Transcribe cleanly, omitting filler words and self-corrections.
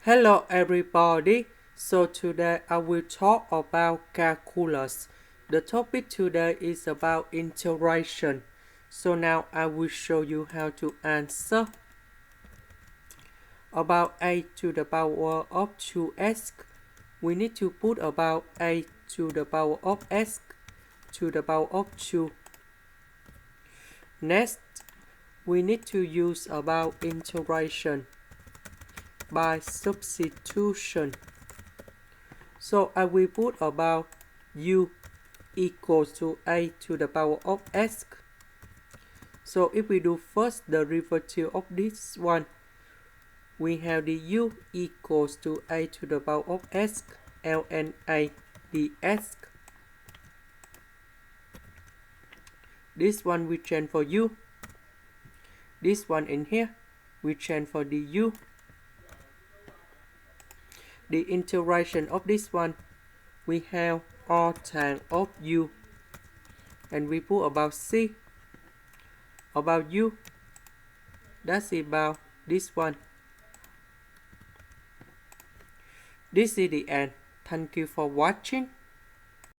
Hello everybody, so today I will talk about calculus. The topic today is about integration. So now I will show you how to answer. About a to the power of 2x, we need to put about a to the power of x to the power of 2. Next, we need to use about integration by substitution. So I will put about u equals to a to the power of x. So if we do first the derivative of this one, we have the u equals to a to the power of x ln a dx. This one we change for u. This one in here we change for the u. The integration of this one, we have r tan of u, and we put about c about u. That's about this one. This is the end. Thank you for watching.